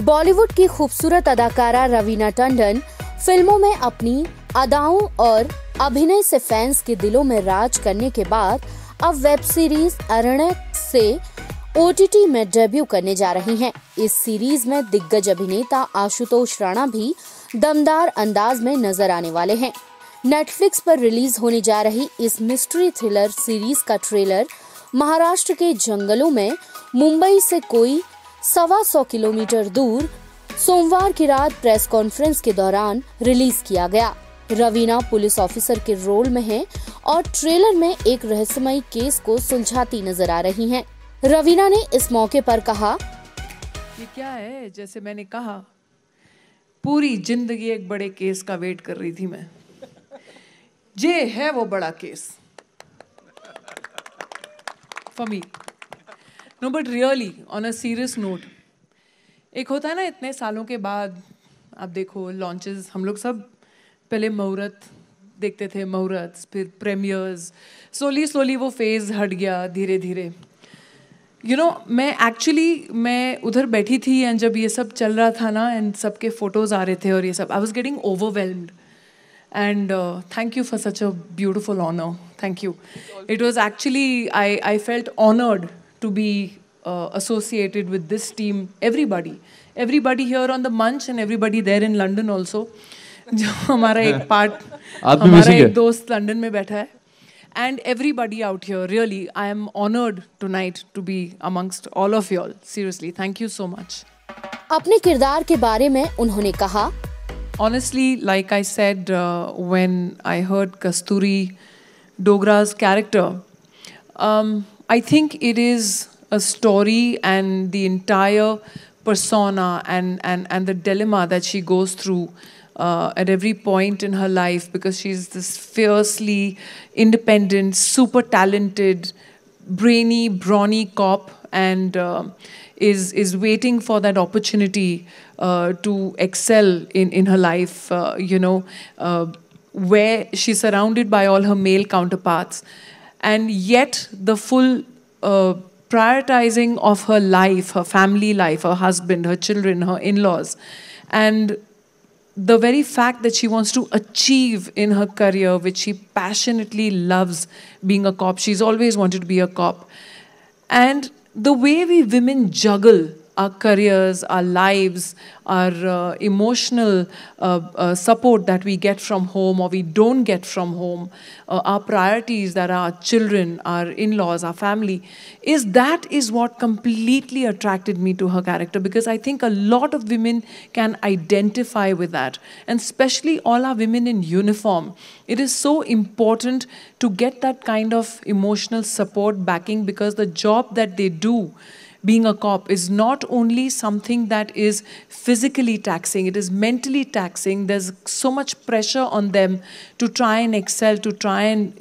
बॉलीवुड की खूबसूरत अदाकारा रवीना टंडन फिल्मों में अपनी अदाओं और अभिनय से फैंस के दिलों में राज करने के बाद अब वेब सीरीज अरण्यक से OTT में डेब्यू करने जा रही हैं। इस सीरीज में दिग्गज अभिनेता आशुतोष राणा भी दमदार अंदाज में नजर आने वाले हैं। नेटफ्लिक्स पर रिलीज होने जा रही इस मिस्ट्री थ्रिलर सीरीज का ट्रेलर महाराष्ट्र के जंगलों में मुंबई से कोई 125 किलोमीटर दूर सोमवार की रात प्रेस कॉन्फ्रेंस के दौरान रिलीज किया गया। रवीना पुलिस ऑफिसर के रोल में हैं और ट्रेलर में एक रहस्यमयी केस को सुलझाती नजर आ रही हैं। रवीना ने इस मौके पर कहा, ये क्या है, जैसे मैंने कहा पूरी जिंदगी एक बड़े केस का वेट कर रही थी मैं। ये है वो बड़ा case for me. No, but really, on a serious note, एक होता है ना इतने सालों के बाद आप देखो लॉन्चेस, हम लोग सब पहले मुहूर्त देखते थे, मुहूर्त फिर प्रीमियर्स, स्लोली वो फेज हट गया धीरे धीरे। मैं उधर बैठी थी एंड जब ये सब चल रहा था ना एंड सबके फोटोज आ रहे थे और ये सब, I was getting overwhelmed. And thank you for such a beautiful honor. Thank you. It was actually, I felt honored to be associated with this team. Everybody here on the Munch and everybody there in London also. जो हमारा एक part, हमारा एक दोस्त London में बैठा है. And everybody out here, really, I am honored tonight to be amongst all of y'all. Seriously, thank you so much. अपने किरदार के बारे में उन्होंने कहा, Honestly, like I said when I heard Kasturi Dogra's character, I think it is a story and the entire persona and the dilemma that she goes through at every point in her life, because she's this fiercely independent, super talented, brainy, brawny cop and is waiting for that opportunity to excel in her life, where she's surrounded by all her male counterparts, and yet the full prioritizing of her life, her family life, her husband, her children, her in-laws, and the very fact that she wants to achieve in her career, which she passionately loves, being a cop. She's always wanted to be a cop. And the way we women juggle our careers, our lives, our emotional support that we get from home or we don't get from home, our priorities that are our children, our in-laws, our family, is what completely attracted me to her character, because I think a lot of women can identify with that, and especially all our women in uniform. It is so important to get that kind of emotional support backing, because the job that they do, being a cop, is not only something that is physically taxing, it is mentally taxing. There's so much pressure on them to try and excel, to try and,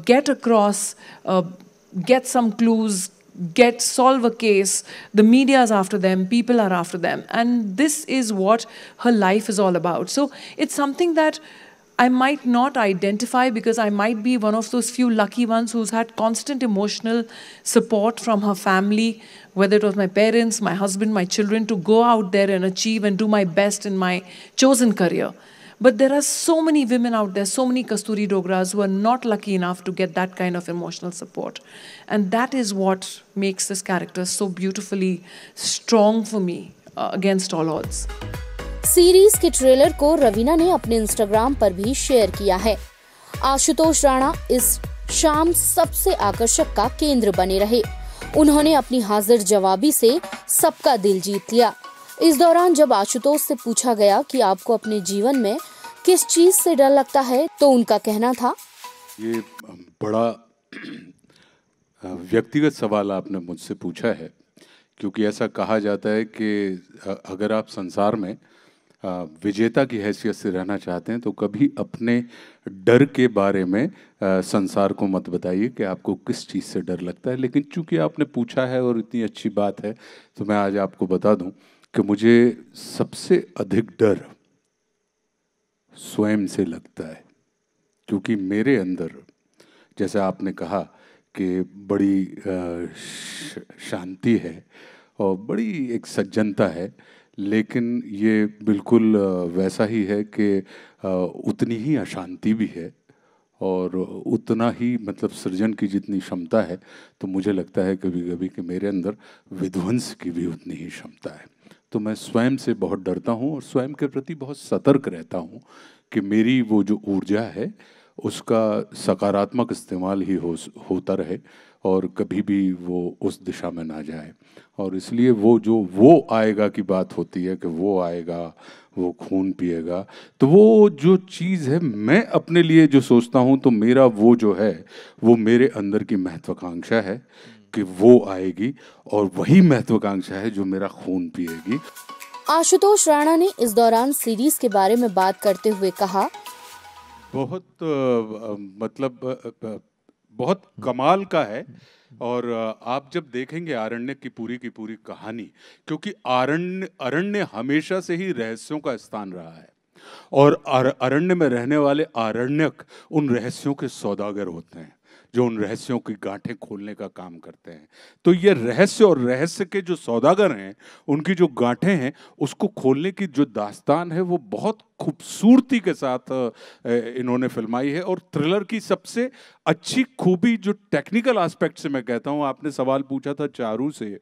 get across, get some clues, solve a case. The media is after them, people are after them. And this is what her life is all about. So it's something that I might not identify, because I might be one of those few lucky ones who's had constant emotional support from her family, whether it was my parents, my husband, my children, to go out there and achieve and do my best in my chosen career. But there are so many women out there, so many Kasturi Dogras who are not lucky enough to get that kind of emotional support. And that is what makes this character so beautifully strong for me against all odds. Series के trailer को रवीना ने अपने Instagram पर भी share किया है। आशुतोष राणा इस शाम सबसे आकर्षक का केंद्र बने रहे। उन्होंने अपनी हाजिर जवाबी से सबका दिल जीत लिया। इस दौरान जब आशुतोष से पूछा गया कि आपको अपने जीवन में किस चीज से डर लगता है, तो उनका कहना था, ये बड़ा व्यक्तिगत सवाल आपने मुझसे पूछा है, क्योंकि ऐसा कहा जाता है कि अगर आप संसार में विजेता की हैसियत से रहना चाहते हैं तो कभी अपने डर के बारे में संसार को मत बताइए कि आपको किस चीज़ से डर लगता है। लेकिन चूंकि आपने पूछा है और इतनी अच्छी बात है, तो मैं आज आपको बता दूं कि मुझे सबसे अधिक डर स्वयं से लगता है, क्योंकि मेरे अंदर, जैसे आपने कहा कि बड़ी शांति है और बड़ी एक सज्जनता है, लेकिन ये बिल्कुल वैसा ही है कि उतनी ही अशांति भी है और उतना ही मतलब सृजन की जितनी क्षमता है, तो मुझे लगता है कभी कभी कि मेरे अंदर विध्वंस की भी उतनी ही क्षमता है। तो मैं स्वयं से बहुत डरता हूँ और स्वयं के प्रति बहुत सतर्क रहता हूँ कि मेरी वो जो ऊर्जा है उसका सकारात्मक इस्तेमाल ही होता रहे और कभी भी वो उस दिशा में ना जाए। और इसलिए वो आएगा की बात होती है कि वो आएगा, वो खून पिएगा, तो वो जो चीज़ है मैं अपने लिए जो सोचता हूँ, तो मेरा वो जो है वो मेरे अंदर की महत्वाकांक्षा है कि वो आएगी और वही महत्वाकांक्षा है जो मेरा खून पिएगी। आशुतोष राणा ने इस दौरान सीरीज के बारे में बात करते हुए कहा, बहुत कमाल का है। और आप जब देखेंगे आरण्यक की पूरी कहानी, क्योंकि अरण्य हमेशा से ही रहस्यों का स्थान रहा है और अरण्य में रहने वाले आरण्यक उन रहस्यों के सौदागर होते हैं जो उन रहस्यों की गांठें खोलने का काम करते हैं। तो ये रहस्य और रहस्य के जो सौदागर हैं उनकी जो गांठें हैं उसको खोलने की जो दास्तान है वो बहुत खूबसूरती के साथ इन्होंने फिल्माई है। और थ्रिलर की सबसे अच्छी खूबी जो टेक्निकल एस्पेक्ट से मैं कहता हूँ, आपने सवाल पूछा था चारू से,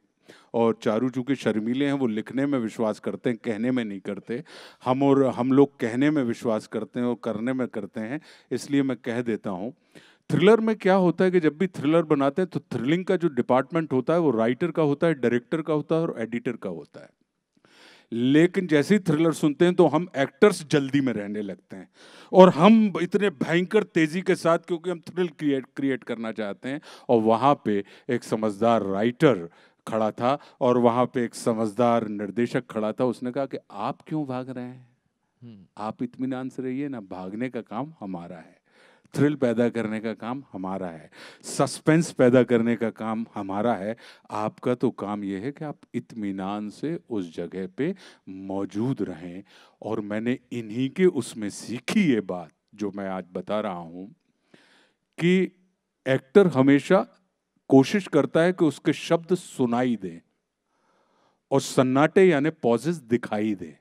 और चारू चूँकि शर्मीले हैं, वो लिखने में विश्वास करते हैं, कहने में नहीं करते। हम लोग कहने में विश्वास करते हैं और करने में करते हैं, इसलिए मैं कह देता हूँ। थ्रिलर में क्या होता है कि जब भी थ्रिलर बनाते हैं तो थ्रिलिंग का जो डिपार्टमेंट होता है वो राइटर का होता है, डायरेक्टर का होता है और एडिटर का होता है। लेकिन जैसे ही थ्रिलर सुनते हैं तो हम एक्टर्स जल्दी में रहने लगते हैं और हम इतने भयंकर तेजी के साथ, क्योंकि हम थ्रिल क्रिएट करना चाहते हैं। और वहाँ पे एक समझदार राइटर खड़ा था और वहाँ पे एक समझदार निर्देशक खड़ा था। उसने कहा कि आप क्यों भाग रहे हैं, आप इत्मीनान से रहिए ना, भागने का काम हमारा है, थ्रिल पैदा करने का काम हमारा है, सस्पेंस पैदा करने का काम हमारा है। आपका तो काम यह है कि आप इत्मीनान से उस जगह पे मौजूद रहें। और मैंने इन्हीं के उसमें सीखी ये बात जो मैं आज बता रहा हूं कि एक्टर हमेशा कोशिश करता है कि उसके शब्द सुनाई दें और सन्नाटे यानी पॉजेस दिखाई दें।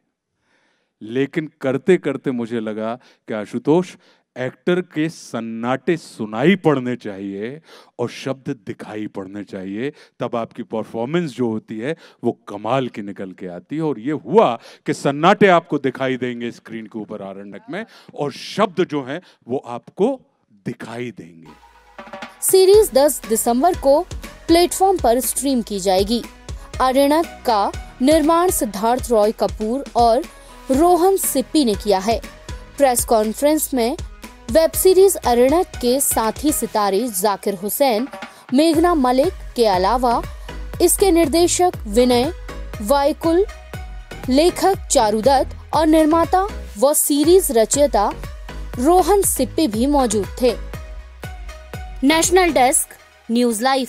लेकिन करते करते मुझे लगा कि आशुतोष, एक्टर के सन्नाटे सुनाई पड़ने चाहिए और शब्द दिखाई पड़ने चाहिए, तब आपकी परफॉर्मेंस जो होती है वो कमाल की निकल के आती है। और ये हुआ कि सन्नाटे आपको दिखाई देंगे स्क्रीन के ऊपर आरण्यक में, और शब्द जो हैं वो आपको दिखाई देंगे। सीरीज 10 दिसंबर को प्लेटफॉर्म पर स्ट्रीम की जाएगी। आरण्यक का निर्माण सिद्धार्थ रॉय कपूर और रोहन सिप्पी ने किया है। प्रेस कॉन्फ्रेंस में वेब सीरीज आरण्यक के साथी सितारे जाकिर हुसैन, मेघना मलिक के अलावा इसके निर्देशक विनय वायकुल, लेखक चारुदत्त और निर्माता व सीरीज रचयिता रोहन सिप्पी भी मौजूद थे। National desk, news live.